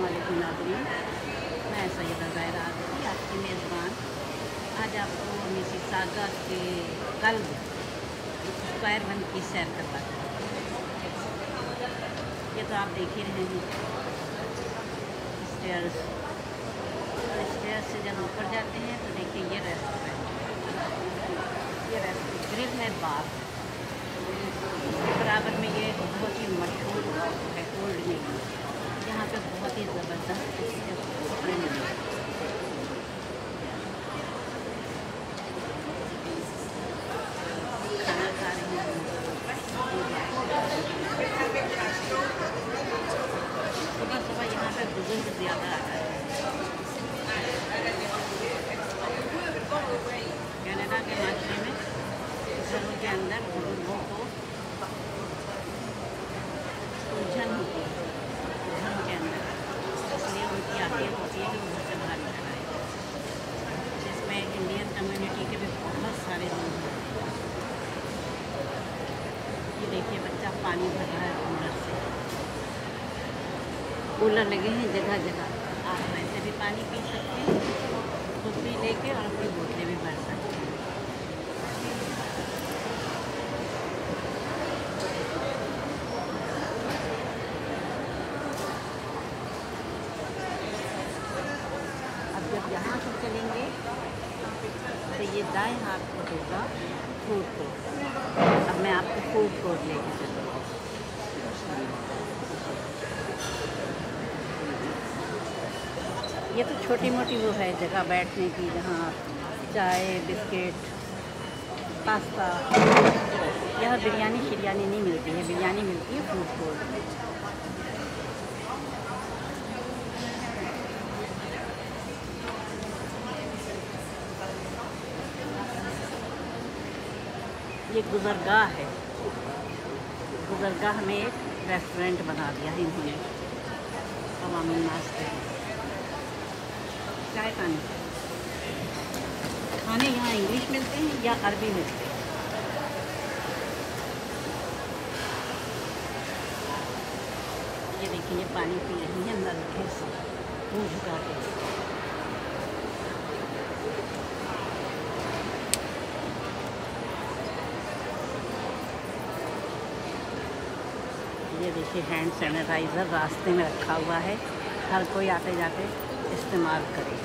अस्सलामुअलैकुम नाज़रीन, मैं सैयदा ज़ाहिरा आज़मी आपकी मेज़बान। आज आपको मिसिसागा के कल्ब स्क्वायर वन की सैर करवाते हैं। ये तो आप देख ही रहे हैं स्टेयर्स। और स्टेयर्स से जब ऊपर जाते हैं तो देखिए ये रेस्टोरेंट ग्रिल है बार। बराबर में ये बहुत ही मशहूर है ओल्ड नेवी। यहाँ पे बहुत ही ज़बरदस्त कपड़े मिलते हैं। खाना खा रहे हैं सुबह सुबह यहाँ पे बुजुर्ग ज़्यादा आता है। कनाडा के माशरे में घरों के अंदर बुजुर्गों को उलझन होती है घरों के अंदर, इसलिए उनकी आदत होती है कि वो घर से बाहर निकल आए। जिसमें इंडियन कम्युनिटी के भी बहुत सारे लोग हैं। ये देखिए बच्चा पानी भर रहा है कूलर से। कूलर लगे हैं जगह जगह, आप वैसे भी पानी पी सकते हैं, खुद भी लेके और अपनी बोतलें भी भर सकते हैं। जब यहाँ से चलेंगे तो ये दाएं हाथ को होगा फूड कोर्ट। अब मैं आपको फूड कोर्ट लेके चलूँगी। ये तो छोटी मोटी वो है जगह बैठने की, जहाँ चाय बिस्किट पास्ता, यह बिरयानी शिरयानी नहीं मिलती है, बिरयानी मिलती है फूड कोर्ट में। ये गुज़रगाह है। गुज़रगाह में एक रेस्टोरेंट बना दिया है इन्होंने अवामी नाश के लिए। चाय पानी खाने यहाँ इंग्लिश मिलते हैं या अरबी मिलते हैं। ये देखिए ये पानी पी रही है नलके से मुँह झुका के। ये देखिए हैंड सैनिटाइज़र रास्ते में रखा हुआ है, हर कोई आते जाते इस्तेमाल करे।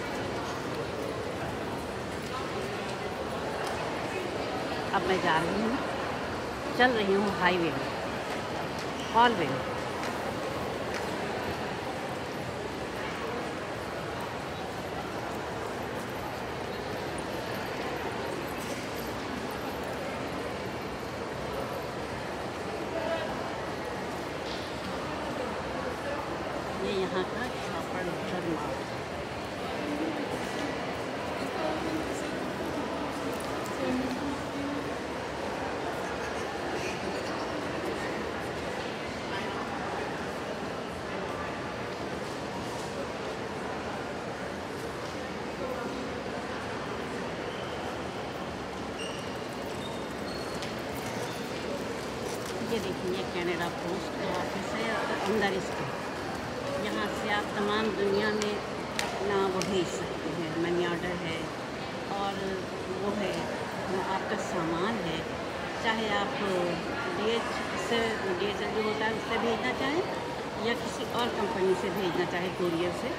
अब मैं जा रही हूँ, चल रही हूँ हाईवे में, हॉलवे में। ये यहाँ का शॉपर मार्ट। ये देखिए कनाडा पोस्ट का ऑफिस है और अंदर इसके यहाँ से आप तमाम दुनिया में अपना वो भेज सकते हैं। मनी ऑर्डर है और वो है आपका सामान है, चाहे आप DHL जो होता है उससे भेजना चाहें या किसी और कंपनी से भेजना चाहें कुरियर से,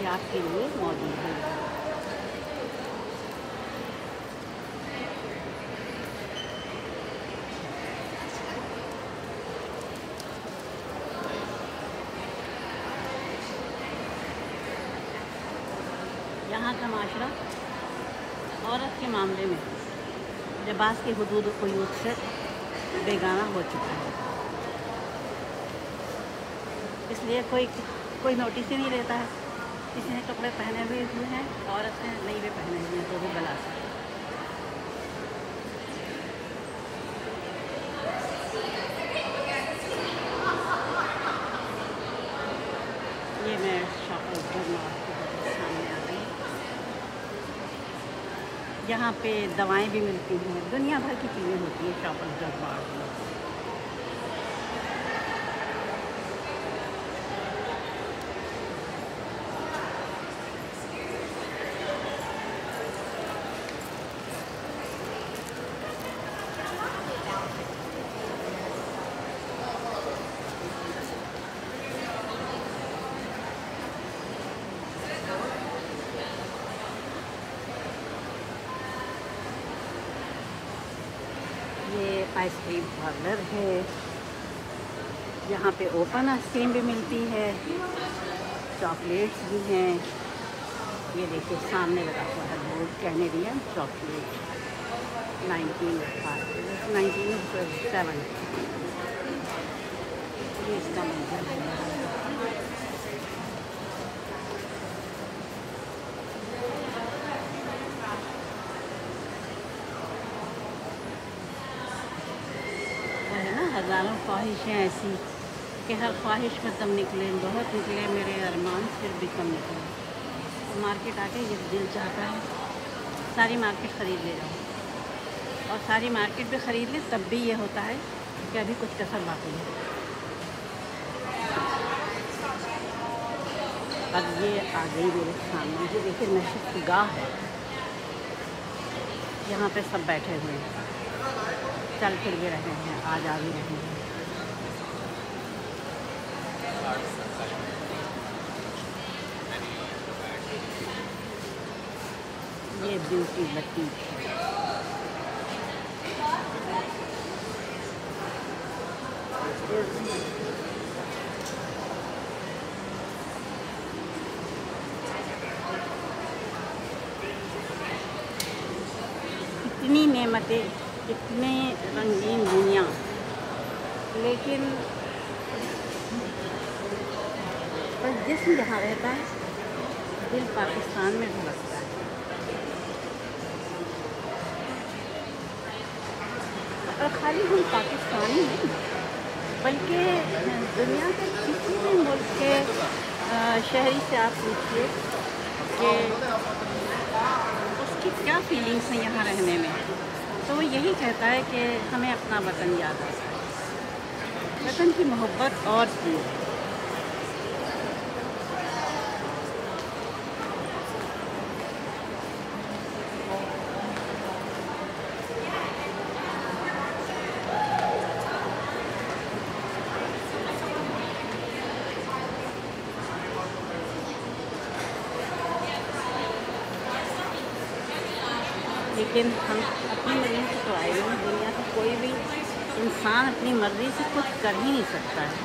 ये आपके लिए मौजूद है। यहाँ का माशरा औरत के मामले में लिबास की हुदूद क़ुयूद से बेगाना हो चुका है, इसलिए कोई नोटिस ही नहीं लेता है। किसी ने कपड़े पहने हुए हैं, औरत ने नहीं भी पहने हुए हैं तो भी गला से। ये मैं शॉपर सामने आ गई। यहाँ पे दवाएं भी मिलती हैं, दुनिया भर की चीज़ें होती हैं शॉपर मार्ट में। आइसक्रीम पार्लर है। यहाँ पे ओपन आइसक्रीम भी मिलती है, चॉकलेट्स भी हैं। ये देखिए सामने लगा हुआ है बोर्ड, कैनेडियन चॉकलेट 1907। ये इसका मंजर है। हज़ारों ख्वाहिशें ऐसी कि हर ख्वाहिश में दम निकले, बहुत निकले मेरे अरमान, फिर भी कम निकले। तो मार्केट आके ये दिल चाहता है सारी मार्केट ख़रीद ले जाओ, और सारी मार्केट भी ख़रीद ले तब भी ये होता है कि अभी कुछ कसर बाकी है। अब ये आ गई मेरे सामने, ये देखिए नशिस्त गाह है। यहाँ पे सब बैठे हुए हैं, चल फिर भी रहे हैं, आ जा भी रहे हैं। ये ब्यूटी बटीक है। इतनी नेमतें, इतने रंगीन दुनिया, लेकिन बस जिस्म जहाँ रहता है दिल पाकिस्तान में धड़कता है। और खाली हम पाकिस्तानी नहीं, बल्कि दुनिया के किसी भी मुल्क के शहरी से आप पूछिए कि उसकी क्या फीलिंग्स हैं यहाँ रहने में, तो वो यही कहता है कि हमें अपना वतन याद आता है। वतन की मोहब्बत और थी। लेकिन हम अपनी मर्ज़ी से तो आए नहीं, दुनिया का कोई भी इंसान अपनी मर्ज़ी से कुछ कर ही नहीं सकता है।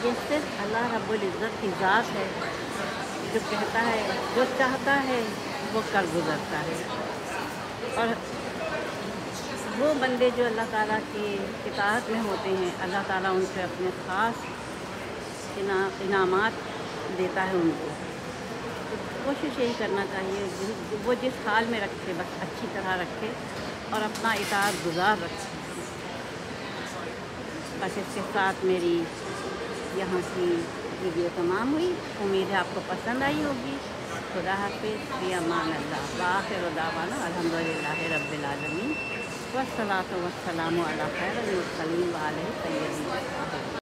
ये सिर्फ अल्लाह रब्बुल इज़्ज़त की ज़ात है जो कहता है, जो चाहता है वो कर गुज़रता है। और वो बंदे जो अल्लाह ताला की इताअत में होते हैं, अल्लाह ताला उनसे अपने ख़ास इनामात देता है उनको। कोशिश यही करना चाहिए वो जिस हाल में रखे बस अच्छी तरह रखे और अपना इताअत गुज़ार रखे। बस इसके साथ मेरी यहाँ की वीडियो तमाम हुई। उम्मीद है आपको पसंद आई होगी। खुदा हाफ़िज़, फ़ी अमान अल्लाह, व आखिर दावाना अल्हम्दुलिल्लाहि रब्बिल आलमीन, वस्सलातु वस्सलामु अला खैरिल मुरसलीन व आलिहि तय्यबीन।